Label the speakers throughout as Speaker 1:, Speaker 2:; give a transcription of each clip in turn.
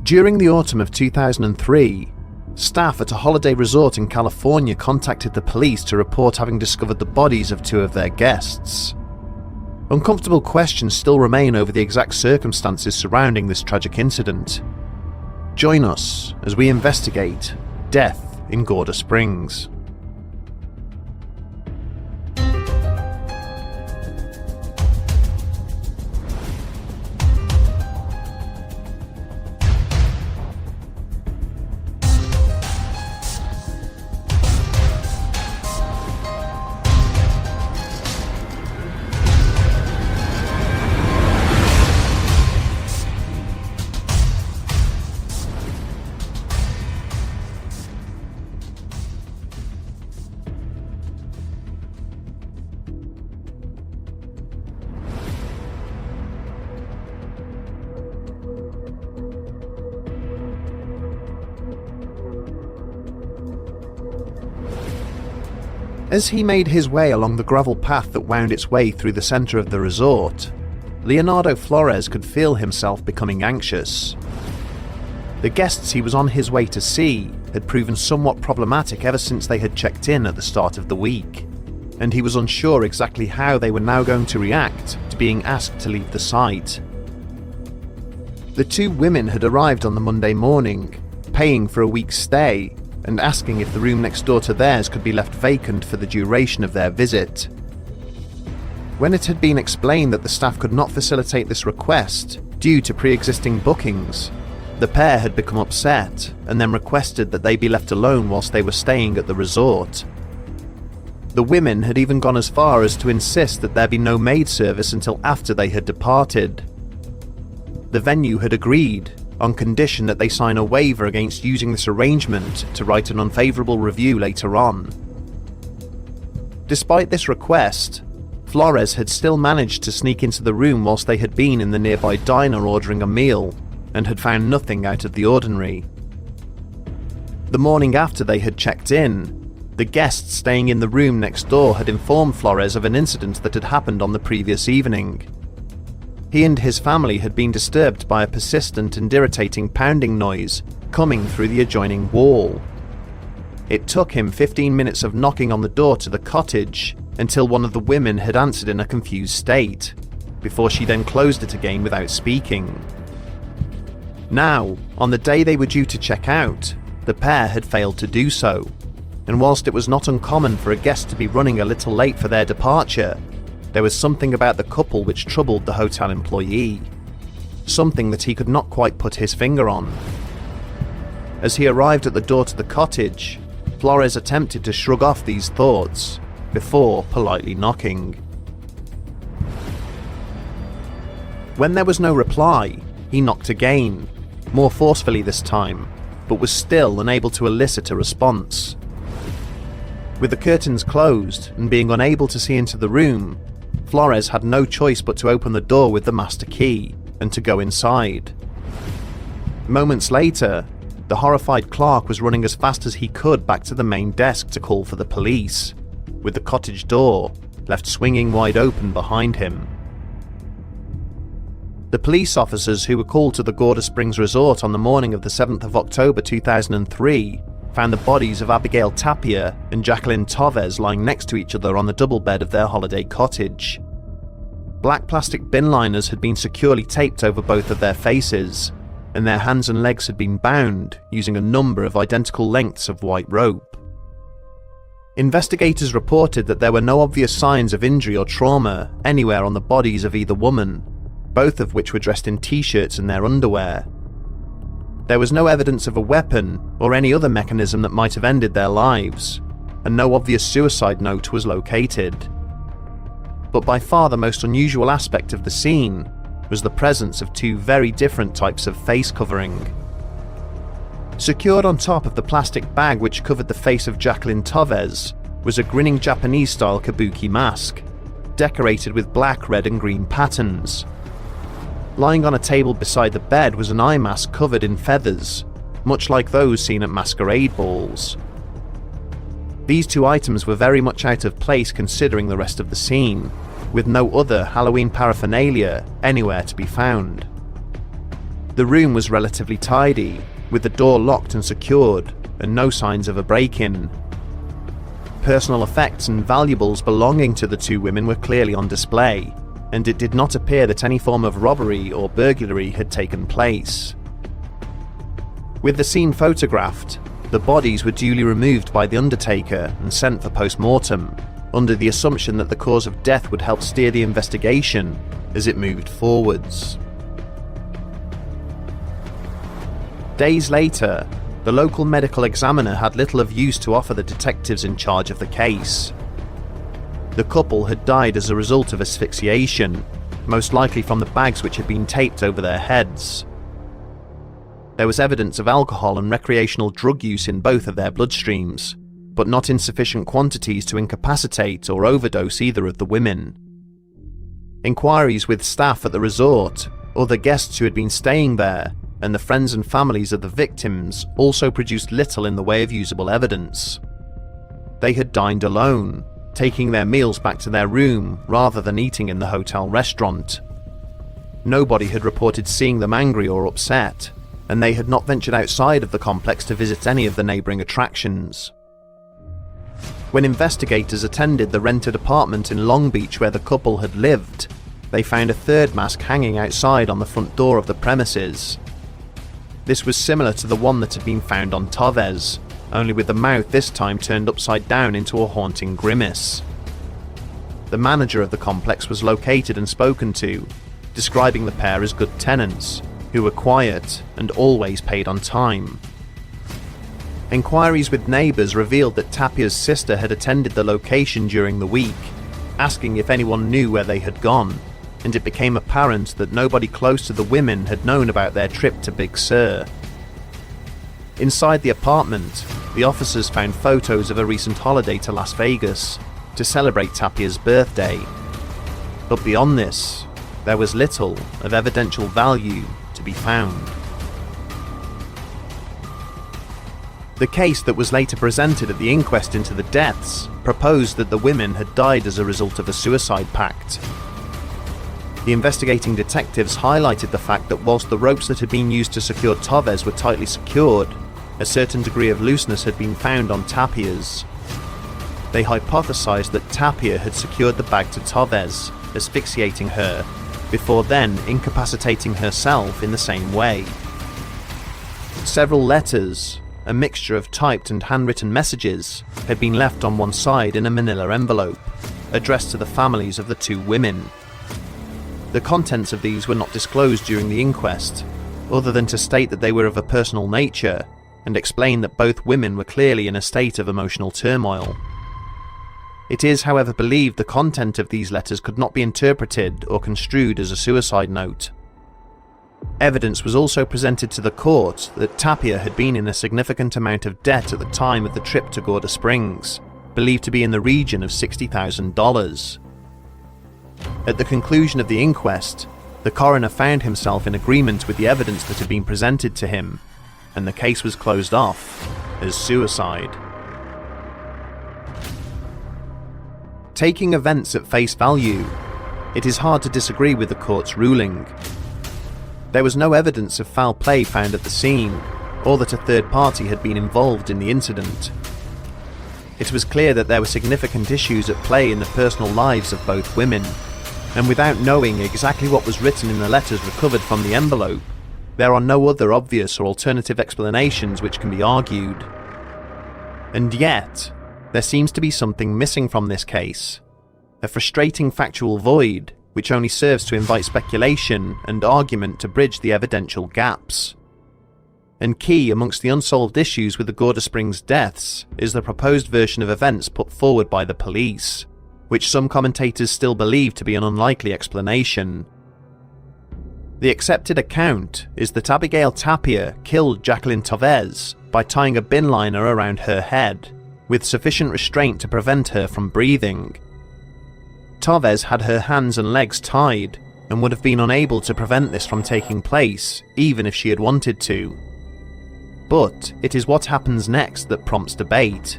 Speaker 1: During the autumn of 2003, staff at a holiday resort in California contacted the police to report having discovered the bodies of two of their guests. Uncomfortable questions still remain over the exact circumstances surrounding this tragic incident. Join us as we investigate death in Gorda Springs. As he made his way along the gravel path that wound its way through the centre of the resort, Leonardo Flores could feel himself becoming anxious. The guests he was on his way to see had proven somewhat problematic ever since they had checked in at the start of the week, and he was unsure exactly how they were now going to react to being asked to leave the site. The two women had arrived on the Monday morning, paying for a week's stay, and asking if the room next door to theirs could be left vacant for the duration of their visit. When it had been explained that the staff could not facilitate this request due to pre-existing bookings, the pair had become upset and then requested that they be left alone whilst they were staying at the resort. The women had even gone as far as to insist that there be no maid service until after they had departed. The venue had agreed, on condition that they sign a waiver against using this arrangement to write an unfavourable review later on. Despite this request, Flores had still managed to sneak into the room whilst they had been in the nearby diner ordering a meal, and had found nothing out of the ordinary. The morning after they had checked in, the guests staying in the room next door had informed Flores of an incident that had happened on the previous evening. He and his family had been disturbed by a persistent and irritating pounding noise coming through the adjoining wall. It took him 15 minutes of knocking on the door to the cottage until one of the women had answered in a confused state, before she then closed it again without speaking. Now, on the day they were due to check out, the pair had failed to do so, and whilst it was not uncommon for a guest to be running a little late for their departure, there was something about the couple which troubled the hotel employee, something that he could not quite put his finger on. As he arrived at the door to the cottage, Flores attempted to shrug off these thoughts, before politely knocking. When there was no reply, he knocked again, more forcefully this time, but was still unable to elicit a response. With the curtains closed and being unable to see into the room, Flores had no choice but to open the door with the master key and to go inside. Moments later, the horrified Clark was running as fast as he could back to the main desk to call for the police, with the cottage door left swinging wide open behind him. The police officers who were called to the Gorda Springs resort on the morning of the 7th of October 2003 found the bodies of Abigail Tapia and Jacqueline Torres lying next to each other on the double bed of their holiday cottage. Black plastic bin liners had been securely taped over both of their faces, and their hands and legs had been bound using a number of identical lengths of white rope. Investigators reported that there were no obvious signs of injury or trauma anywhere on the bodies of either woman, both of which were dressed in t-shirts and their underwear. There was no evidence of a weapon or any other mechanism that might have ended their lives, and no obvious suicide note was located. But by far the most unusual aspect of the scene was the presence of two very different types of face covering. Secured on top of the plastic bag which covered the face of Jacqueline Torres was a grinning Japanese-style kabuki mask, decorated with black, red and green patterns. Lying on a table beside the bed was an eye mask covered in feathers, much like those seen at masquerade balls. These two items were very much out of place considering the rest of the scene, with no other Halloween paraphernalia anywhere to be found. The room was relatively tidy, with the door locked and secured, and no signs of a break-in. Personal effects and valuables belonging to the two women were clearly on display, and it did not appear that any form of robbery or burglary had taken place. With the scene photographed, the bodies were duly removed by the undertaker and sent for post-mortem, under the assumption that the cause of death would help steer the investigation as it moved forwards. Days later, the local medical examiner had little of use to offer the detectives in charge of the case. The couple had died as a result of asphyxiation, most likely from the bags which had been taped over their heads. There was evidence of alcohol and recreational drug use in both of their bloodstreams, but not in sufficient quantities to incapacitate or overdose either of the women. Inquiries with staff at the resort, other guests who had been staying there, and the friends and families of the victims also produced little in the way of usable evidence. They had dined alone, taking their meals back to their room rather than eating in the hotel restaurant. Nobody had reported seeing them angry or upset, and they had not ventured outside of the complex to visit any of the neighbouring attractions. When investigators attended the rented apartment in Long Beach where the couple had lived, they found a third mask hanging outside on the front door of the premises. This was similar to the one that had been found on Tavez, only with the mouth this time turned upside down into a haunting grimace. The manager of the complex was located and spoken to, describing the pair as good tenants, who were quiet and always paid on time. Inquiries with neighbours revealed that Tapia's sister had attended the location during the week, asking if anyone knew where they had gone, and it became apparent that nobody close to the women had known about their trip to Big Sur. Inside the apartment, the officers found photos of a recent holiday to Las Vegas to celebrate Tapia's birthday. But beyond this, there was little of evidential value to be found. The case that was later presented at the inquest into the deaths proposed that the women had died as a result of a suicide pact. The investigating detectives highlighted the fact that whilst the ropes that had been used to secure Tavez were tightly secured, a certain degree of looseness had been found on Tapia's. They hypothesized that Tapia had secured the bag to Tavez, asphyxiating her, before then incapacitating herself in the same way. Several letters, a mixture of typed and handwritten messages, had been left on one side in a manila envelope, addressed to the families of the two women. The contents of these were not disclosed during the inquest, other than to state that they were of a personal nature, and explain that both women were clearly in a state of emotional turmoil. It is, however, believed the content of these letters could not be interpreted or construed as a suicide note. Evidence was also presented to the court that Tapia had been in a significant amount of debt at the time of the trip to Gorda Springs, believed to be in the region of $60,000. At the conclusion of the inquest, the coroner found himself in agreement with the evidence that had been presented to him, and the case was closed off as suicide. Taking events at face value, it is hard to disagree with the court's ruling. There was no evidence of foul play found at the scene, or that a third party had been involved in the incident. It was clear that there were significant issues at play in the personal lives of both women, and without knowing exactly what was written in the letters recovered from the envelope, there are no other obvious or alternative explanations which can be argued. And yet, there seems to be something missing from this case, a frustrating factual void which only serves to invite speculation and argument to bridge the evidential gaps. And key amongst the unsolved issues with the Gorda Springs deaths is the proposed version of events put forward by the police, which some commentators still believe to be an unlikely explanation. The accepted account is that Abigail Tapia killed Jacqueline Tavez by tying a bin liner around her head, with sufficient restraint to prevent her from breathing. Tavez had her hands and legs tied, and would have been unable to prevent this from taking place, even if she had wanted to. But it is what happens next that prompts debate.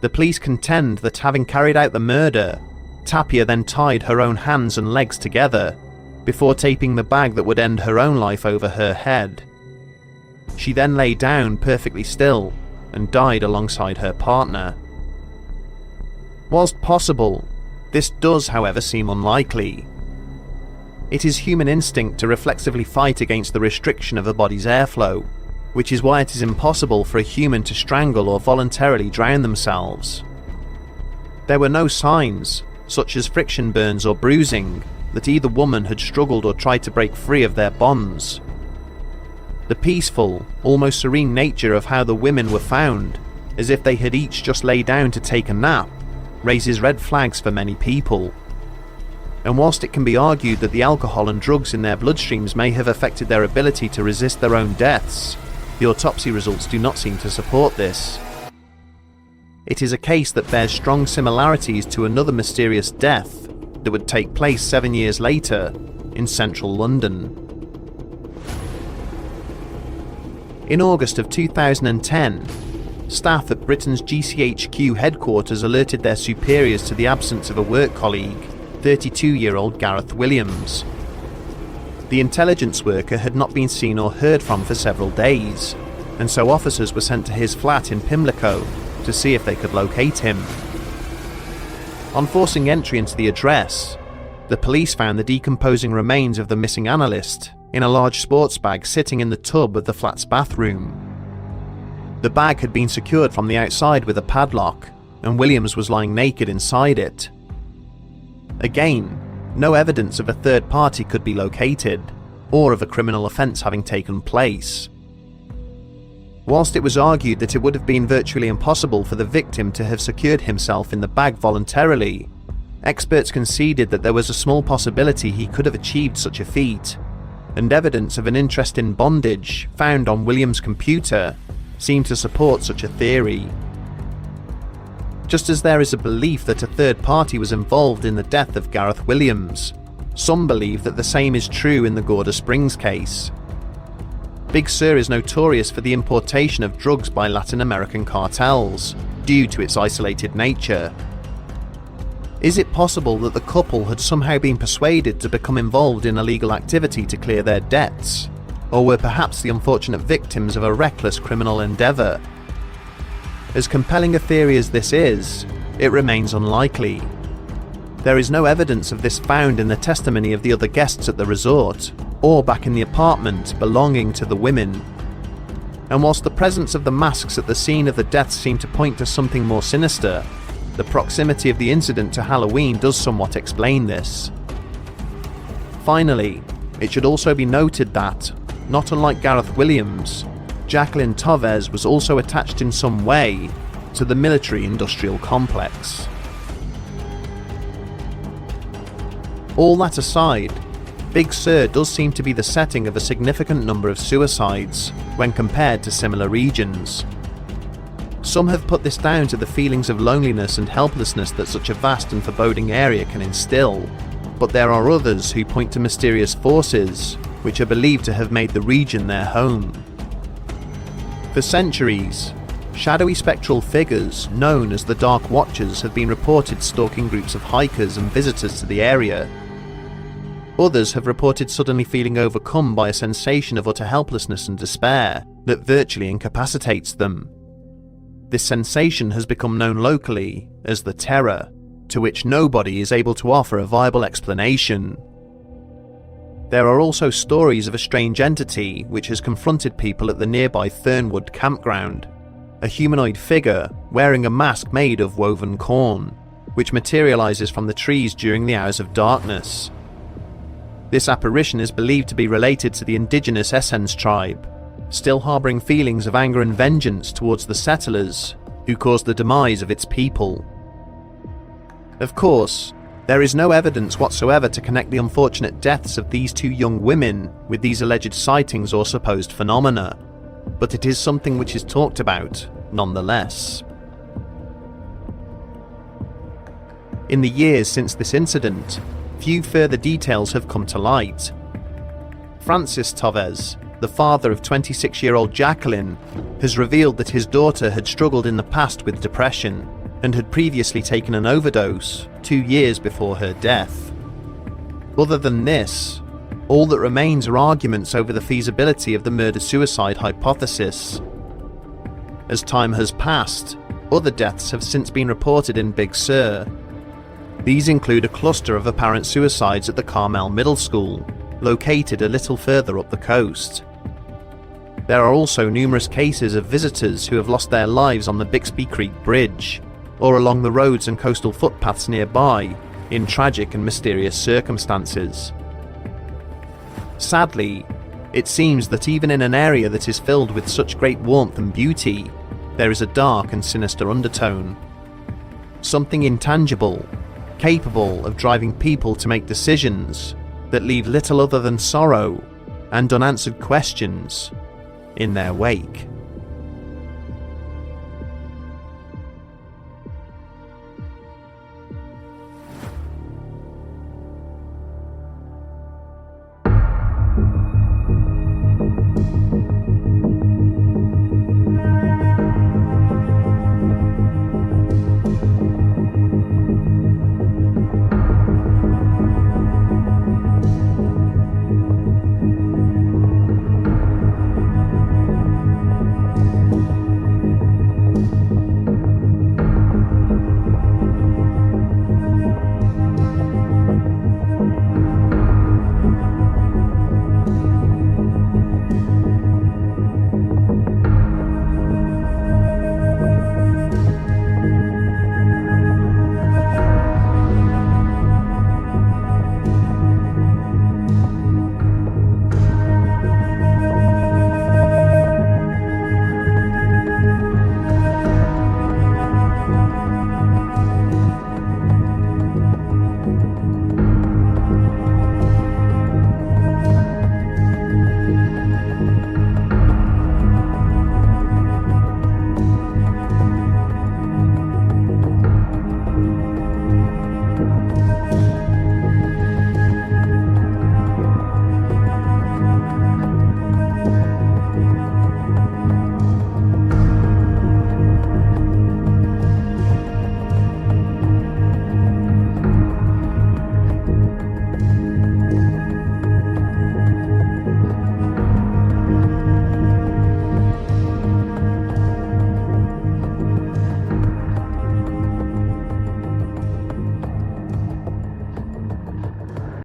Speaker 1: The police contend that having carried out the murder, Tapia then tied her own hands and legs together, before taping the bag that would end her own life over her head. She then lay down perfectly still and died alongside her partner. Whilst possible, this does, however, seem unlikely. It is human instinct to reflexively fight against the restriction of a body's airflow, which is why it is impossible for a human to strangle or voluntarily drown themselves. There were no signs, such as friction burns or bruising, that either woman had struggled or tried to break free of their bonds. The peaceful, almost serene nature of how the women were found, as if they had each just laid down to take a nap, raises red flags for many people. And whilst it can be argued that the alcohol and drugs in their bloodstreams may have affected their ability to resist their own deaths, the autopsy results do not seem to support this. It is a case that bears strong similarities to another mysterious death that would take place 7 years later in central London. In August of 2010, staff at Britain's GCHQ headquarters alerted their superiors to the absence of a work colleague, 32-year-old Gareth Williams. The intelligence worker had not been seen or heard from for several days, and so officers were sent to his flat in Pimlico to see if they could locate him. On forcing entry into the address, the police found the decomposing remains of the missing analyst in a large sports bag sitting in the tub of the flat's bathroom. The bag had been secured from the outside with a padlock, and Williams was lying naked inside it. Again, no evidence of a third party could be located, or of a criminal offence having taken place. Whilst it was argued that it would have been virtually impossible for the victim to have secured himself in the bag voluntarily, experts conceded that there was a small possibility he could have achieved such a feat, and evidence of an interest in bondage found on Williams' computer seemed to support such a theory. Just as there is a belief that a third party was involved in the death of Gareth Williams, some believe that the same is true in the Gorda Springs case. Big Sur is notorious for the importation of drugs by Latin American cartels, due to its isolated nature. Is it possible that the couple had somehow been persuaded to become involved in illegal activity to clear their debts, or were perhaps the unfortunate victims of a reckless criminal endeavour? As compelling a theory as this is, it remains unlikely. There is no evidence of this found in the testimony of the other guests at the resort, or back in the apartment belonging to the women. And whilst the presence of the masks at the scene of the deaths seemed to point to something more sinister, the proximity of the incident to Halloween does somewhat explain this. Finally, it should also be noted that, not unlike Gareth Williams, Jacqueline Tavez was also attached in some way to the military-industrial complex. All that aside, Big Sur does seem to be the setting of a significant number of suicides when compared to similar regions. Some have put this down to the feelings of loneliness and helplessness that such a vast and foreboding area can instill, but there are others who point to mysterious forces which are believed to have made the region their home. For centuries, shadowy spectral figures known as the Dark Watchers have been reported stalking groups of hikers and visitors to the area. Others have reported suddenly feeling overcome by a sensation of utter helplessness and despair that virtually incapacitates them. This sensation has become known locally as the Terror, to which nobody is able to offer a viable explanation. There are also stories of a strange entity which has confronted people at the nearby Thornwood campground, a humanoid figure wearing a mask made of woven corn, which materializes from the trees during the hours of darkness. This apparition is believed to be related to the indigenous Essens tribe, still harboring feelings of anger and vengeance towards the settlers who caused the demise of its people. Of course, there is no evidence whatsoever to connect the unfortunate deaths of these two young women with these alleged sightings or supposed phenomena, but it is something which is talked about nonetheless. In the years since this incident, few further details have come to light. Francis Tavez, the father of 26-year-old Jacqueline, has revealed that his daughter had struggled in the past with depression and had previously taken an overdose 2 years before her death. Other than this, All that remains are arguments over the feasibility of the murder-suicide hypothesis. As time has passed, other deaths have since been reported in Big Sur. These include a cluster of apparent suicides at the Carmel Middle School, located a little further up the coast. There are also numerous cases of visitors who have lost their lives on the Bixby Creek Bridge, or along the roads and coastal footpaths nearby, in tragic and mysterious circumstances. Sadly, it seems that even in an area that is filled with such great warmth and beauty, there is a dark and sinister undertone. Something intangible, capable of driving people to make decisions that leave little other than sorrow and unanswered questions in their wake.